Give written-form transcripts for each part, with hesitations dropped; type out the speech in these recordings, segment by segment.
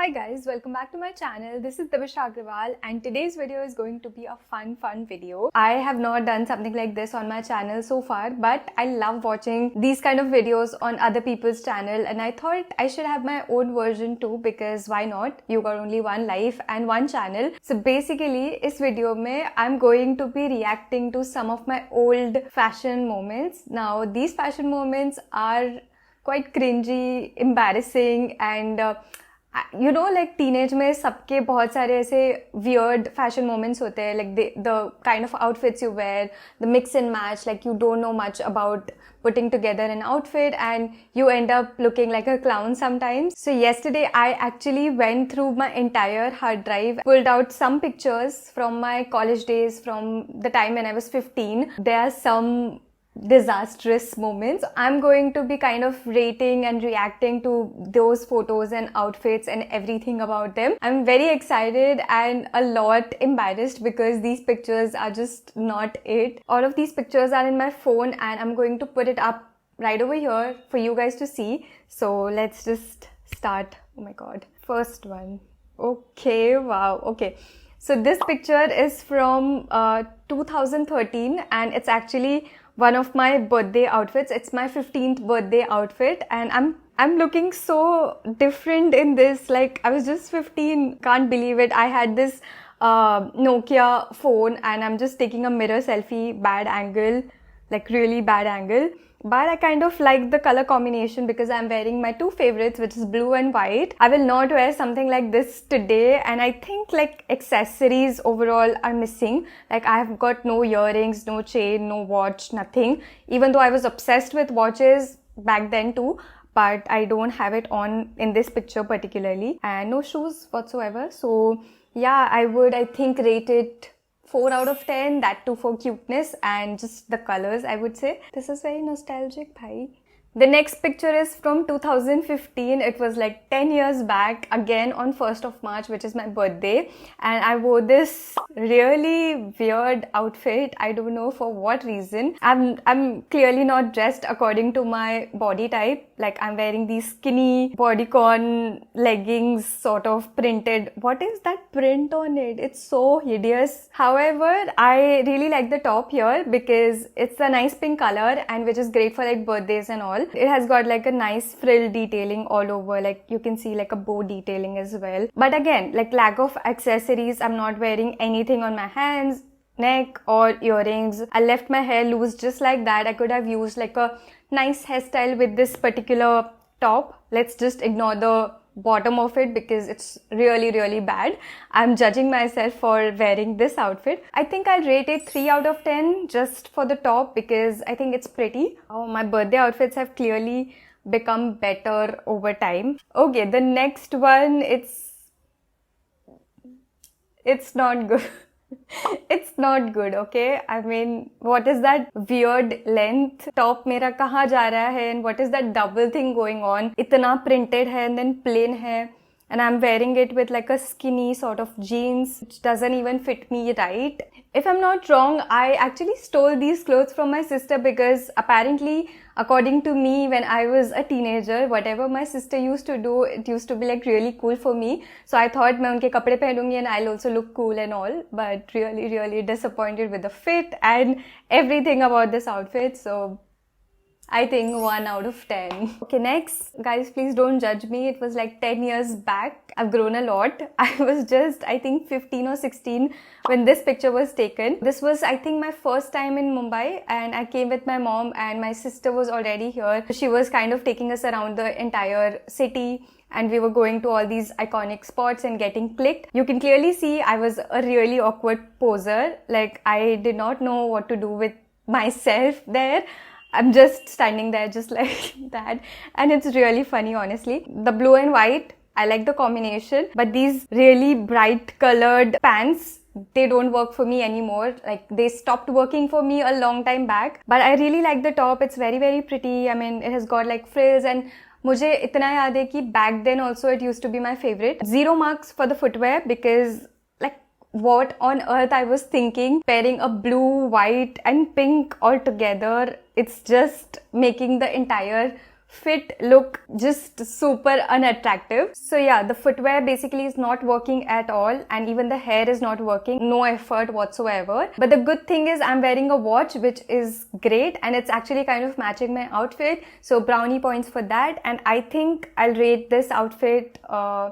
Hi guys, welcome back to my channel. This is Divisha Agrawal and today's video is going to be a fun video. I have not done something like this on my channel so far, but I love watching these kind of videos on other people's channel and I thought I should have my own version too because why not? You got only one life and one channel. So basically, इस video में I'm going to be reacting to some of my old fashion moments. Now these fashion moments are quite cringy, embarrassing and you know, like teenage में सबके बहुत सारे ऐसे weird fashion moments होते हैं, like the kind of outfits you wear, the mix and match, like you don't know much about putting together an outfit and you end up looking like a clown sometimes. So yesterday I actually went through my entire hard drive, pulled out some pictures from my college days, from the time when I was 15. There are some disastrous moments. I'm going to be kind of rating and reacting to those photos and outfits and everything about them. I'm very excited and a lot embarrassed because these pictures are just not it. All of these pictures are in my phone and I'm going to put it up right over here for you guys to see. So let's just start. Oh my god. First one. Okay, wow. Okay. So this picture is from 2013 and it's actually one of my birthday outfits. It's my 15th birthday outfit and I'm looking so different in this. Like I was just 15, can't believe it. I had this Nokia phone and I'm just taking a mirror selfie, bad angle, like really bad angle. But I kind of like the color combination because I'm wearing my two favorites, which is blue and white. I will not wear something like this today and I think like accessories overall are missing. Like I have got no earrings, no chain, no watch, nothing. Even though I was obsessed with watches back then too, but I don't have it on in this picture particularly. And no shoes whatsoever. So yeah, I think rate it 4 out of 10, that too for cuteness and just the colors, I would say. This is very nostalgic, bhai. The next picture is from 2015. It was like 10 years back, again on 1st of March, which is my birthday. And I wore this really weird outfit. I don't know for what reason. I'm clearly not dressed according to my body type. Like I'm wearing these skinny bodycon leggings, sort of printed. What is that print on it? It's so hideous. However, I really like the top here because it's a nice pink color and which is great for like birthdays and all. It has got like a nice frill detailing all over, like you can see like a bow detailing as well. But again, like lack of accessories, I'm not wearing anything on my hands, neck or earrings. I left my hair loose just like that. I could have used like a nice hairstyle with this particular top. Let's just ignore the bottom of it because it's really bad. I'm judging myself for wearing this outfit. I think I'll rate it 3 out of 10 just for the top because I think it's pretty. Oh, my birthday outfits have clearly become better over time. Okay, the next one, it's not good. It's not good, okay? I mean, what is that weird length? Top मेरा कहाँ जा रहा है? And what is that double thing going on? इतना printed है and then plain है. And I'm wearing it with like a skinny sort of jeans which doesn't even fit me right. If I'm not wrong, I actually stole these clothes from my sister because apparently, according to me, when I was a teenager, whatever my sister used to do, it used to be like really cool for me. So I thought मैं उनके कपड़े पहनूंगी and I'll also look cool and all. But really disappointed with the fit and everything about this outfit. So I think 1 out of 10. Okay, next. Guys, please don't judge me. It was like 10 years back. I've grown a lot. I was just, I think 15 or 16 when this picture was taken. This was, I think, my first time in Mumbai and I came with my mom and my sister was already here. She was kind of taking us around the entire city and we were going to all these iconic spots and getting clicked. You can clearly see I was a really awkward poser. Like I did not know what to do with myself there. I'm just standing there just like that and it's really funny honestly. The blue and white, I like the combination, but these really bright colored pants, they don't work for me anymore. Like they stopped working for me a long time back. But I really like the top. It's very pretty. I mean, it has got like frills and मुझे इतना याद है कि back then also it used to be my favorite. 0 marks for the footwear because like what on earth I was thinking pairing a blue, white and pink all together. It's just making the entire fit look just super unattractive. So yeah, the footwear basically is not working at all, and even the hair is not working, no effort whatsoever. But the good thing is I'm wearing a watch which is great, and it's actually kind of matching my outfit, so brownie points for that. And I think I'll rate this outfit a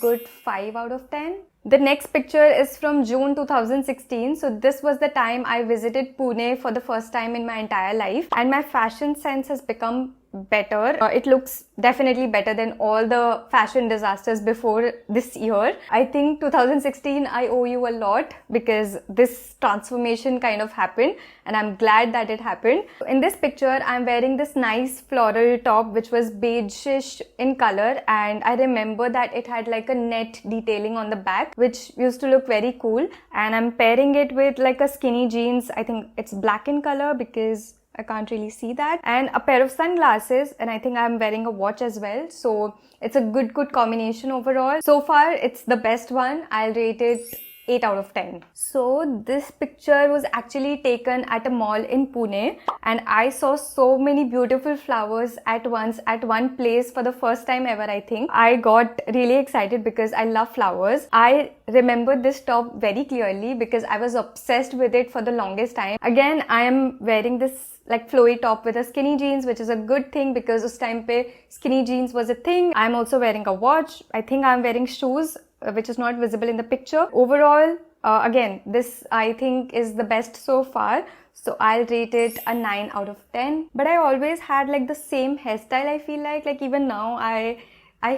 good 5 out of 10. The next picture is from June 2016. So this was the time I visited Pune for the first time in my entire life, and my fashion sense has become better. It looks definitely better than all the fashion disasters before this year. I think 2016 I owe you a lot, because this transformation kind of happened, and I'm glad that it happened. In this picture, I'm wearing this nice floral top which was beigeish in color, and I remember that it had like a net detailing on the back which used to look very cool, and I'm pairing it with like a skinny jeans. I think it's black in color because I can't really see that, and a pair of sunglasses, and I think I'm wearing a watch as well. So it's a good combination overall. So far it's the best one. I'll rate it 8 out of 10. So this picture was actually taken at a mall in Pune, and I saw so many beautiful flowers at once at one place for the first time ever. I think I got really excited because I love flowers. I remember this top very clearly because I was obsessed with it for the longest time. Again, I am wearing this like flowy top with a skinny jeans, which is a good thing because us time pe skinny jeans was a thing. I'm also wearing a watch. I think I'm wearing shoes, which is not visible in the picture. Overall, again, this I think is the best so far. So I'll rate it a 9 out of 10. But I always had like the same hairstyle. I feel like even now I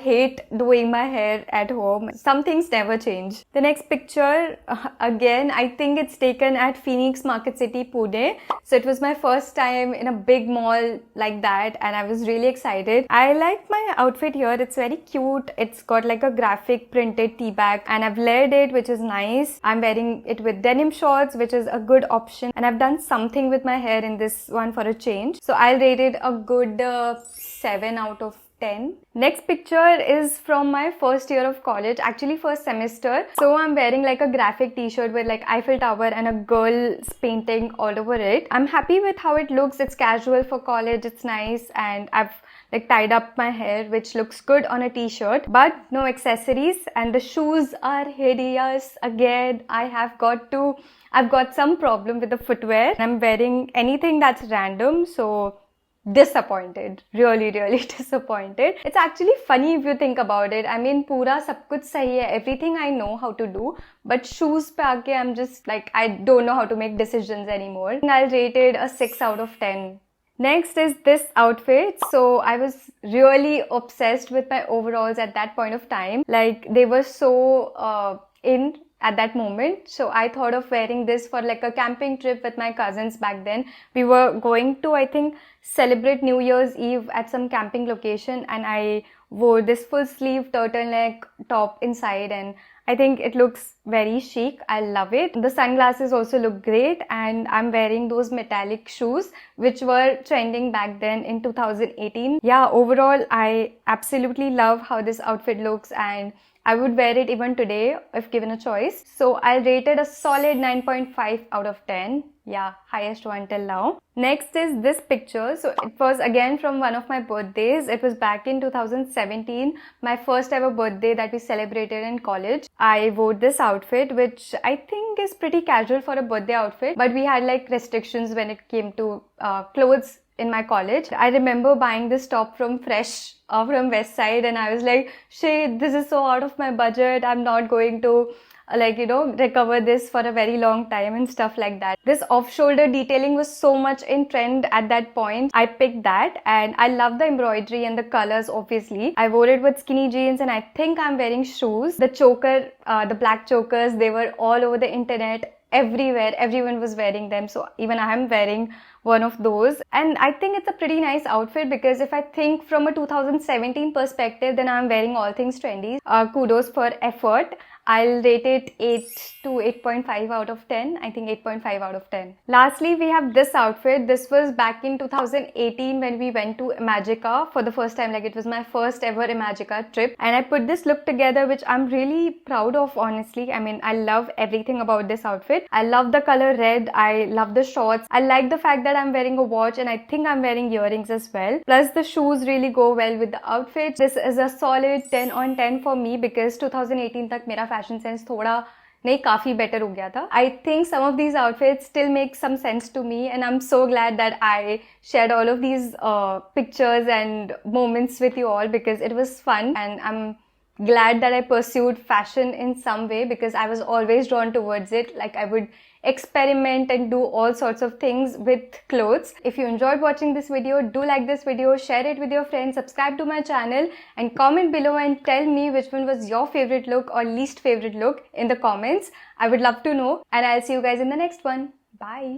hate doing my hair at home. Some things never change. The next picture, again, I think it's taken at Phoenix Market City, Pune. So it was my first time in a big mall like that, and I was really excited. I like my outfit here. It's very cute. It's got like a graphic printed tea bag, and I've layered it, which is nice. I'm wearing it with denim shorts, which is a good option. And I've done something with my hair in this one for a change. So I'll rate it a good 7 out of 10. Next picture is from my first year of college, actually first semester. So I'm wearing like a graphic t-shirt with like Eiffel Tower and a girl's painting all over it. I'm happy with how it looks. It's casual for college, it's nice, and I've like tied up my hair, which looks good on a t-shirt, but no accessories. And the shoes are hideous. Again, I've got some problem with the footwear. I'm wearing anything that's random, so disappointed, really disappointed. It's actually funny if you think about it. I mean, pura sab kuch sahi hai, everything I know how to do, but shoes pe aake I'm just like, I don't know how to make decisions anymore. I'll rate it a 6 out of 10. Next is this outfit. So I was really obsessed with my overalls at that point of time. Like they were so in at that moment. So I thought of wearing this for like a camping trip with my cousins back then. We were going to, I think, celebrate New Year's Eve at some camping location, and I wore this full sleeve turtleneck top inside, and I think it looks very chic. I love it. The sunglasses also look great, and I'm wearing those metallic shoes which were trending back then in 2018. Yeah, overall I absolutely love how this outfit looks, and I would wear it even today if given a choice. So I'll rate it a solid 9.5 out of 10. Yeah, highest one till now. Next is this picture. So it was again from one of my birthdays. It was back in 2017, my first ever birthday that we celebrated in college. I wore this outfit, which I think is pretty casual for a birthday outfit, but we had like restrictions when it came to clothes in my college. I remember buying this top from Fresh from West Side, and I was like, shit, this is so out of my budget. I'm not going to recover this for a very long time and stuff like that. This off-shoulder detailing was so much in trend at that point. I picked that, and I love the embroidery and the colors, obviously. I wore it with skinny jeans, and I think I'm wearing shoes. The choker, the black chokers, they were all over the internet. Everywhere, everyone was wearing them, so even I am wearing one of those. And I think it's a pretty nice outfit, because if I think from a 2017 perspective, then I'm wearing all things trendy. Kudos for effort. I'll rate it 8 to 8.5 out of 10. I think 8.5 out of 10. Lastly, we have this outfit. This was back in 2018 when we went to Imagica for the first time. Like, it was my first ever Imagica trip. And I put this look together, which I'm really proud of, honestly. I mean, I love everything about this outfit. I love the color red. I love the shorts. I like the fact that I'm wearing a watch, and I think I'm wearing earrings as well. Plus the shoes really go well with the outfit. This is a solid 10 on 10 for me because 2018 तक मेरा fashion sense थोड़ा नहीं काफी better हो गया था. I think some of these outfits still make some sense to me, and I'm so glad that I shared all of these pictures and moments with you all because it was fun, and I'm glad that I pursued fashion in some way because I was always drawn towards it. Like I would experiment and do all sorts of things with clothes. If you enjoyed watching this video, do like this video, share it with your friends, subscribe to my channel, and comment below and tell me which one was your favorite look or least favorite look in the comments. I would love to know, and I'll see you guys in the next one. Bye.